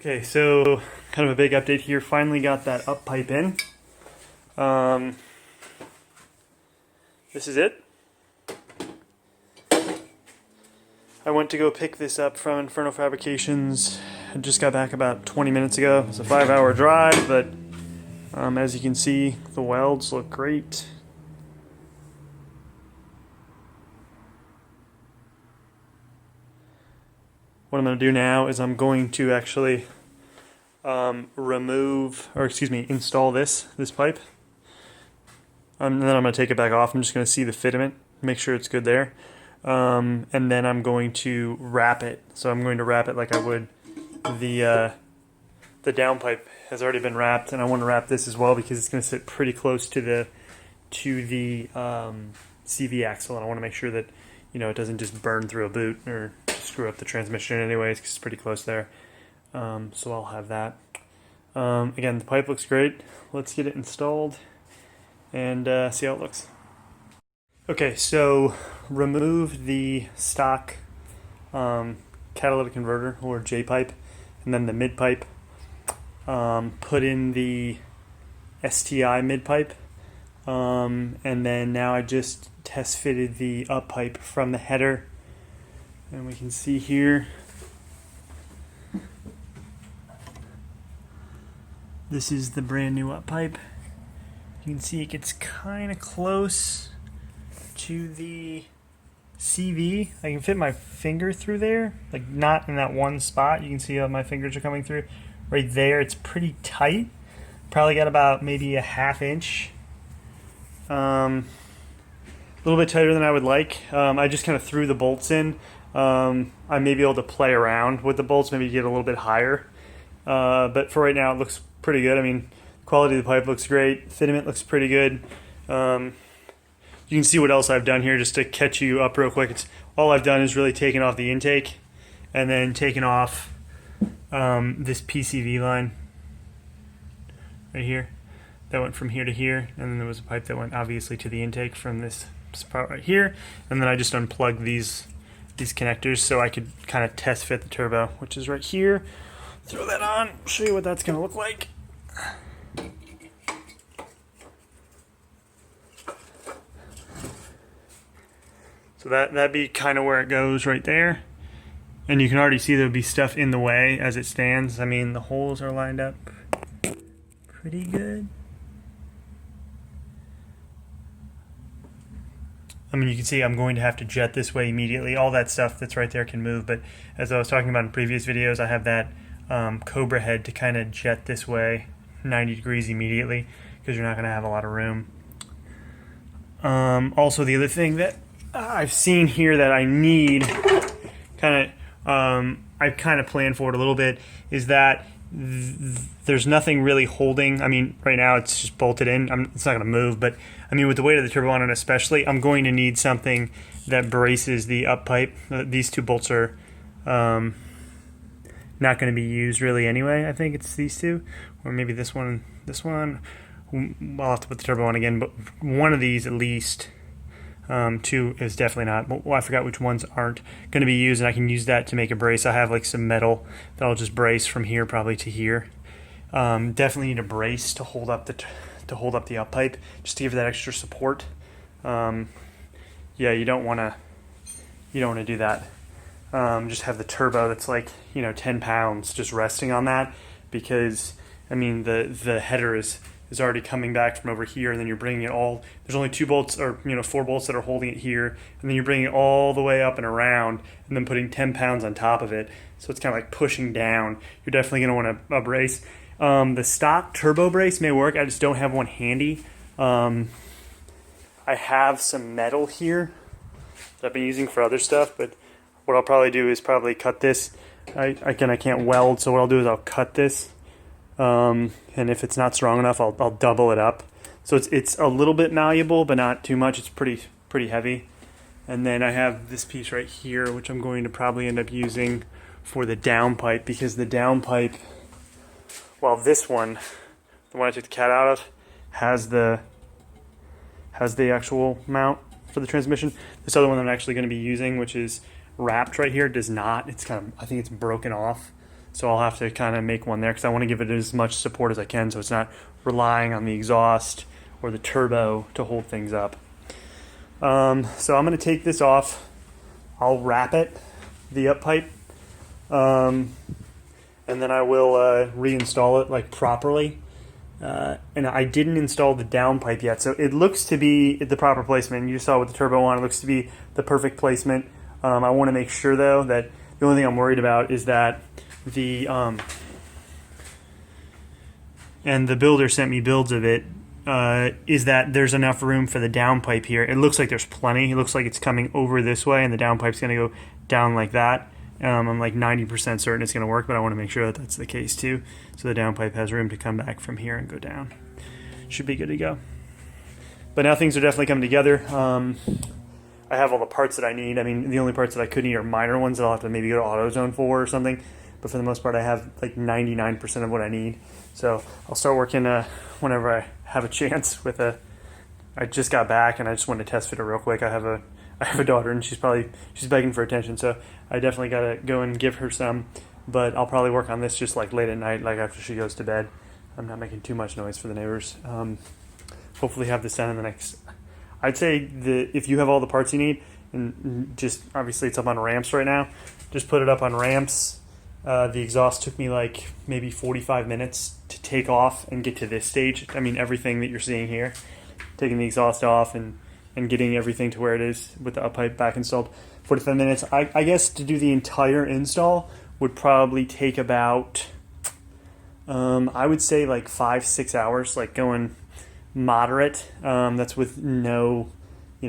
Okay, so kind of a big update here. Finally got that up pipe in. This is it. I went to go pick this up from Inferno Fabrications. I just got back about 20 minutes ago. It's a 5-hour drive, but as you can see, the welds look great. What I'm going to do now is I'm going to actually install this pipe. And then I'm going to take it back off. I'm just going to see the fitment, make sure it's good there. And then I'm going to wrap it. So I'm going to wrap it like I would the downpipe has already been wrapped, and I want to wrap this as well because it's going to sit pretty close to the CV axle, and I want to make sure that it doesn't just burn through a boot or screw up the transmission anyways, because it's pretty close there. So I'll have that. Again, the pipe looks great. Let's get it installed and see how it looks. Okay, so remove the stock catalytic converter, or J pipe, and then the mid pipe. Put in the STI mid pipe, and then now I just test fitted the up pipe from the header, and we can see here this is the brand new up pipe. You can see it gets kind of close to the CV. I can fit my finger through there, like not in that one spot. You can see how my fingers are coming through right there. It's pretty tight. Probably got about maybe a ½ inch. A little bit tighter than I would like. I just kind of threw the bolts in. I may be able to play around with the bolts, maybe get a little bit higher. But for right now, it looks pretty good. I mean, quality of the pipe looks great. Fitment looks pretty good. You can see what else I've done here just to catch you up real quick. All I've done is really taken off the intake and then taken off this PCV line right here. That went from here to here, and then there was a pipe that went obviously to the intake from this spot right here, and then I just unplugged these connectors so I could kind of test fit the turbo, which is right here. Throw that on, show you what that's going to look like. So that'd be kind of where it goes right there. And you can already see there'll be stuff in the way as it stands. I mean, the holes are lined up pretty good. I mean, you can see I'm going to have to jet this way immediately. All that stuff that's right there can move, but as I was talking about in previous videos, I have that Cobra head to kind of jet this way 90 degrees immediately, because you're not going to have a lot of room. Also, the other thing that I've seen here that I need, I've kind of planned for it a little bit, is that there's nothing really holding. I mean, right now it's just bolted in. It's not going to move, but I mean, with the weight of the turbo on it especially, I'm going to need something that braces the up pipe. These two bolts are not going to be used really anyway. I think it's these two, or maybe this one. I'll have to put the turbo on again, but one of these at least. Two is definitely not. Well, I forgot which ones aren't going to be used, and I can use that to make a brace. I have like some metal that I'll just brace from here probably to here. Definitely need a brace to hold up the up pipe, just to give that extra support. Yeah, you don't want to do that. Just have the turbo that's like 10 pounds just resting on that, because I mean the header is already coming back from over here, and then you're bringing it all, there's only 2 bolts, or 4 bolts that are holding it here, and then you're bringing it all the way up and around, and then putting 10 pounds on top of it, so it's kind of like pushing down. You're definitely going to want a brace. The stock turbo brace may work, I just don't have one handy. I have some metal here that I've been using for other stuff, but what I'll probably do is cut this. I can't weld, so what I'll do is I'll cut this. And if it's not strong enough, I'll double it up. So it's a little bit malleable, but not too much. It's pretty heavy. And then I have this piece right here, which I'm going to probably end up using for the downpipe, because the downpipe, well, this one, the one I took the cat out of, has the actual mount for the transmission. This other one I'm actually going to be using, which is wrapped right here, does not. It's I think it's broken off. So I'll have to kind of make one there because I want to give it as much support as I can so it's not relying on the exhaust or the turbo to hold things up. So I'm going to take this off. I'll wrap it, the up pipe, and then I will reinstall it like properly. And I didn't install the down pipe yet, so it looks to be the proper placement. You saw with the turbo on, it looks to be the perfect placement. I want to make sure though that the only thing I'm worried about is that the and the builder sent me builds of it, is that there's enough room for the down pipe here. It looks like there's plenty. It looks like it's coming over this way and the down pipe's going to go down like that. I'm like 90% certain it's going to work, but I want to make sure that that's the case too. So the down pipe has room to come back from here and go down. Should be good to go. But now things are definitely coming together. I have all the parts that I need. I mean, the only parts that I could need are minor ones that I'll have to maybe go to AutoZone for or something. But for the most part, I have like 99% of what I need. So I'll start working whenever I have a chance with I just got back and I just wanted to test fit it real quick. I have a daughter and she's begging for attention. So I definitely got to go and give her some. But I'll probably work on this just like late at night, like after she goes to bed. I'm not making too much noise for the neighbors. Hopefully have this done in the next... I'd say if you have all the parts you need, and just obviously it's up on ramps right now, just put it up on ramps. The exhaust took me like maybe 45 minutes to take off and get to this stage. I mean, everything that you're seeing here, taking the exhaust off and getting everything to where it is with the up pipe back installed, 45 minutes. I guess to do the entire install would probably take about, I would say like 5-6 hours, like going moderate. That's with no,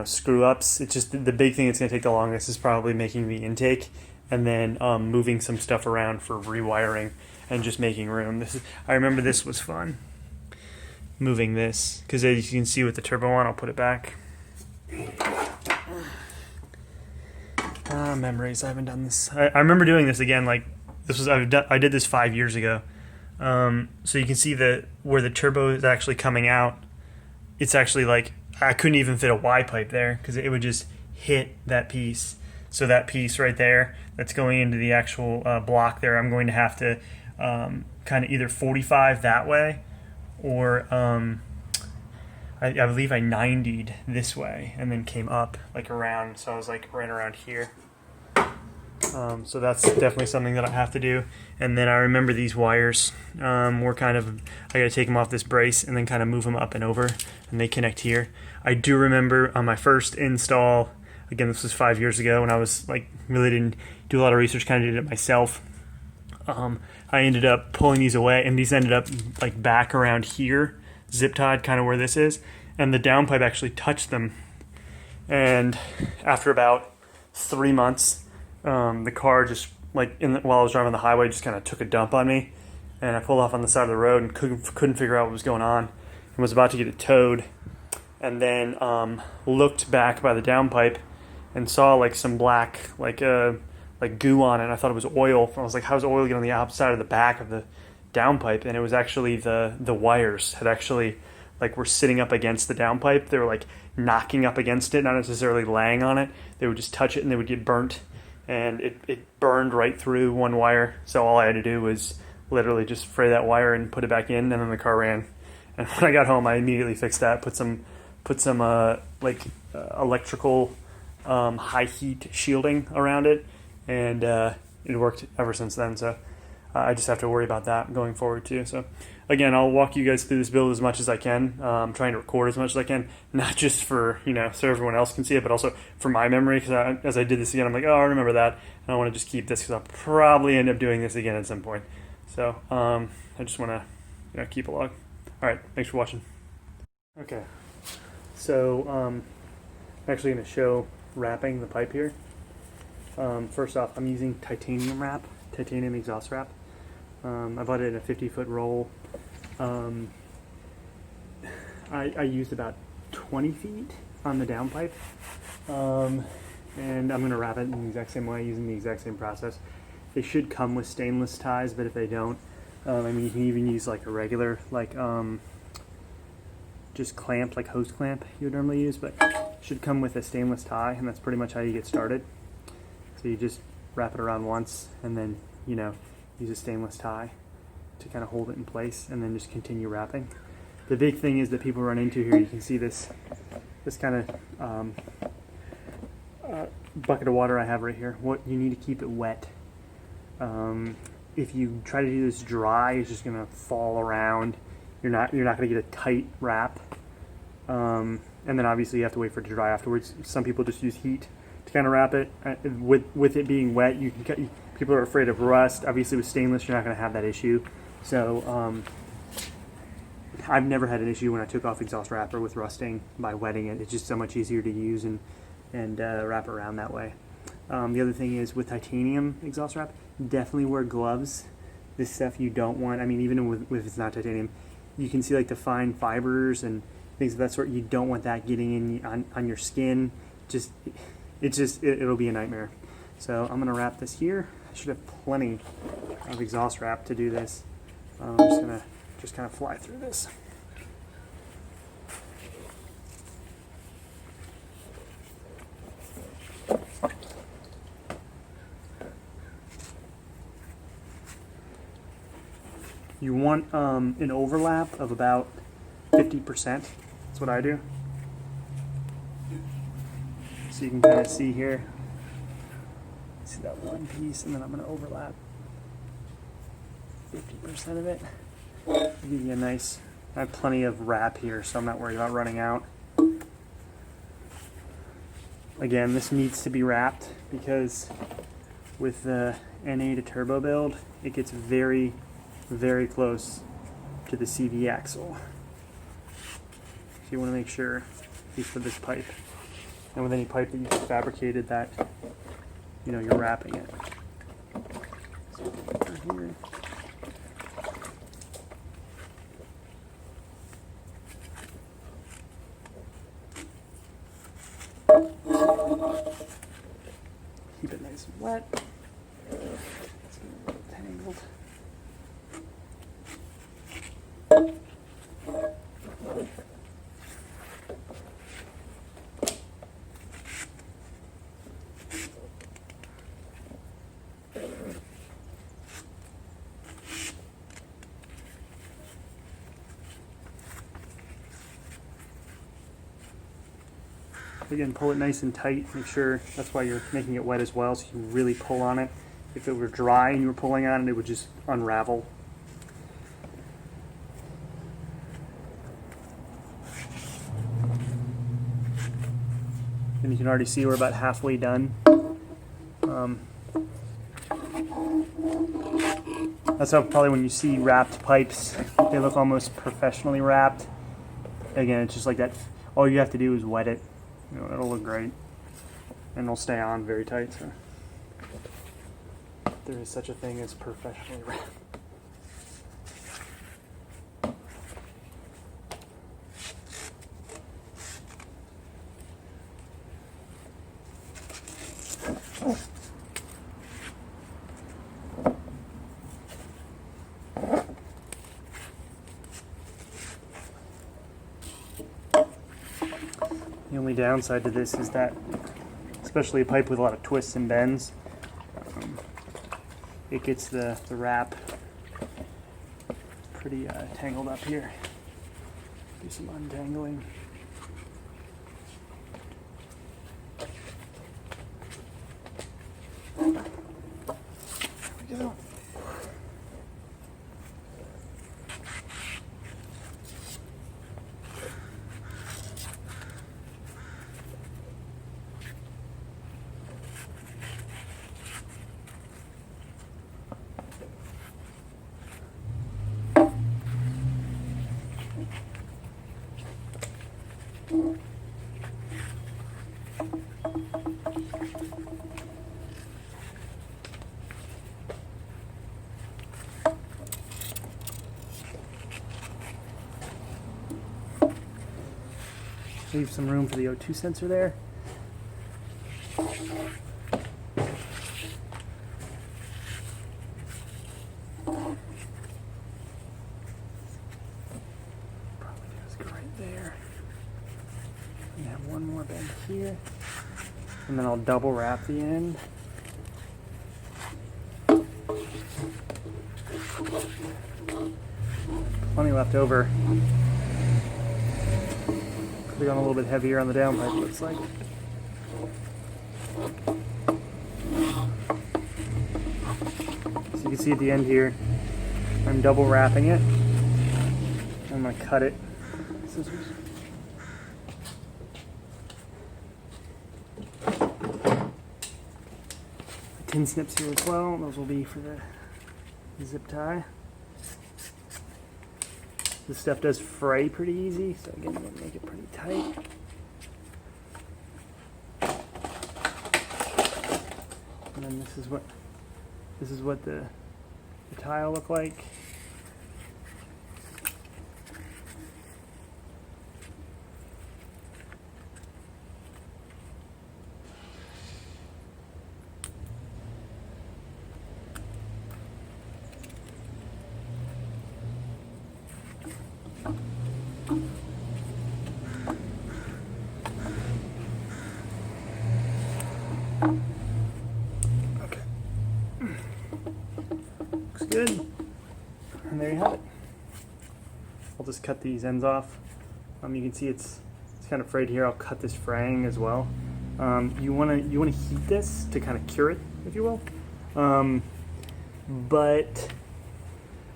screw ups. It's just the big thing that's going to take the longest is probably making the intake and then moving some stuff around for rewiring and just making room. I remember this was fun, moving this, because as you can see with the turbo on, I'll put it back. Memories. I haven't done this. I remember doing this again. Like I did this 5 years ago. So you can see where the turbo is actually coming out. It's actually like I couldn't even fit a Y pipe there because it would just hit that piece. So that piece right there that's going into the actual block there, I'm going to have to kind of either 45 that way or I believe I 90'd this way and then came up like around. So I was like right around here. So that's definitely something that I have to do. And then I remember these wires were kind of, I got to take them off this brace and then kind of move them up and over, and they connect here. I do remember on my first install, again, this was 5 years ago, when I was like really didn't do a lot of research, kind of did it myself. I ended up pulling these away, and these ended up like back around here, zip tied kind of where this is, and the downpipe actually touched them. And after about 3 months, the car just while I was driving on the highway just kind of took a dump on me, and I pulled off on the side of the road and couldn't figure out what was going on and was about to get it towed, and then looked back by the downpipe and saw like some black like goo on it. And I thought it was oil. I was like, how's oil get on the outside of the back of the downpipe? And it was actually the wires had actually were sitting up against the downpipe. They were like knocking up against it, not necessarily laying on it. They would just touch it and they would get burnt. And it burned right through one wire. So all I had to do was literally just fray that wire and put it back in, and then the car ran. And when I got home, I immediately fixed that, put some electrical high heat shielding around it, and it worked ever since then. So I just have to worry about that going forward too. So again, I'll walk you guys through this build as much as I can. I'm trying to record as much as I can, not just for, so everyone else can see it, but also for my memory, because as I did this again, I'm like, oh, I remember that, and I want to just keep this because I'll probably end up doing this again at some point. So I just want to keep a log. All right, thanks for watching. Okay, so I'm actually going to show wrapping the pipe here. First off, I'm using titanium exhaust wrap. I bought it in a 50-foot roll. I used about 20 feet on the downpipe, and I'm going to wrap it in the exact same way, using the exact same process. They should come with stainless ties, but if they don't, you can even use like a regular, just clamp, like hose clamp you would normally use, but it should come with a stainless tie, and that's pretty much how you get started. So you just wrap it around once, and then, use a stainless tie to kind of hold it in place, and then just continue wrapping. The big thing is that people run into here, you can see this kind of bucket of water I have right here. What you need to keep it wet. If you try to do this dry, it's just gonna fall around. You're not gonna get a tight wrap. And then obviously you have to wait for it to dry afterwards. Some people just use heat to kind of wrap it. With it being wet, you can people are afraid of rust. Obviously with stainless, you're not gonna have that issue. So I've never had an issue when I took off exhaust wrapper with rusting by wetting it. It's just so much easier to use and wrap around that way. The other thing is with titanium exhaust wrap, definitely wear gloves. This stuff you don't want. I mean, even if it's not titanium, you can see like the fine fibers and things of that sort. You don't want that getting in on your skin. It'll be a nightmare. So I'm gonna wrap this here. I should have plenty of exhaust wrap to do this. I'm just gonna kind of fly through this. You want an overlap of about 50%. That's what I do. So you can kind of see here. See that one piece, and then I'm going to overlap 50% of it. Give you a nice. I have plenty of wrap here, so I'm not worried about running out. Again, this needs to be wrapped because with the NA to Turbo Build, it gets very, very close to the CV axle. So you want to make sure, at least with this pipe, and with any pipe that you've fabricated, that you're wrapping it. So over here. Keep it nice and wet. It's getting a little tangled. Again, pull it nice and tight. Make sure that's why you're making it wet as well, so you can really pull on it. If it were dry and you were pulling on it, it would just unravel. And you can already see we're about halfway done. That's how probably when you see wrapped pipes, they look almost professionally wrapped. Again, it's just like that. All you have to do is wet it. It'll look great, and it'll stay on very tight. So there is such a thing as professionally wrapped. The only downside to this is that, especially a pipe with a lot of twists and bends, it gets the wrap pretty tangled up here. Do some untangling. There we go. Leave some room for the O2 sensor there. Probably just go right there. And have one more bend here. And then I'll double wrap the end. Plenty left over. Could have gone a little bit heavier on the downpipe, it looks like. So you can see at the end here, I'm double wrapping it. I'm going to cut it. Scissors. Tin snips here as well. Those will be for the zip tie. This stuff does fray pretty easy, so again, I'm going to make it pretty tight. And then this is what the tie will look like. Okay. Looks good. And there you have it. I'll just cut these ends off. You can see it's kind of frayed here. I'll cut this fraying as well. You wanna heat this to kind of cure it, if you will. But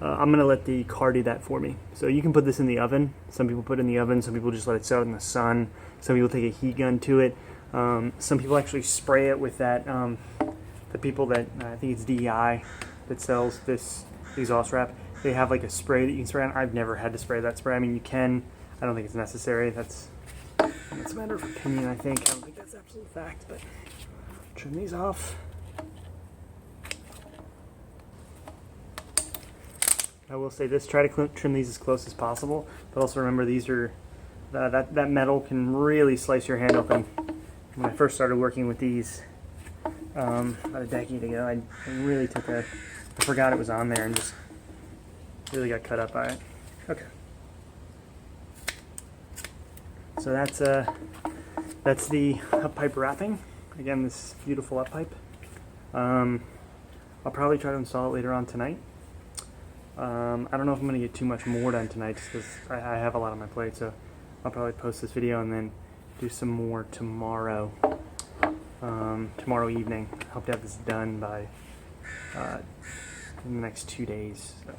I'm gonna let the car do that for me. So you can put this in the oven. Some people put it in the oven. Some people just let it sit out in the sun. Some people take a heat gun to it. Some people actually spray it with that. The people that I think it's DEI that sells this exhaust wrap. They have like a spray that you can spray on. I've never had to spray that spray. I mean, you can. I don't think it's necessary. That's a matter of opinion, I think. I don't think that's absolute fact. But trim these off. I will say this, try to trim these as close as possible, but also remember these are, that metal can really slice your hand open. When I first started working with these about a decade ago, I really I forgot it was on there and just really got cut up by it. Okay. So that's the uppipe wrapping. Again, this beautiful uppipe. I'll probably try to install it later on tonight. I don't know if I'm going to get too much more done tonight just because I have a lot on my plate, so I'll probably post this video and then do some more tomorrow. Tomorrow evening. I hope to have this done by in the next 2 days. So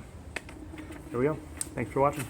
there we go. Thanks for watching.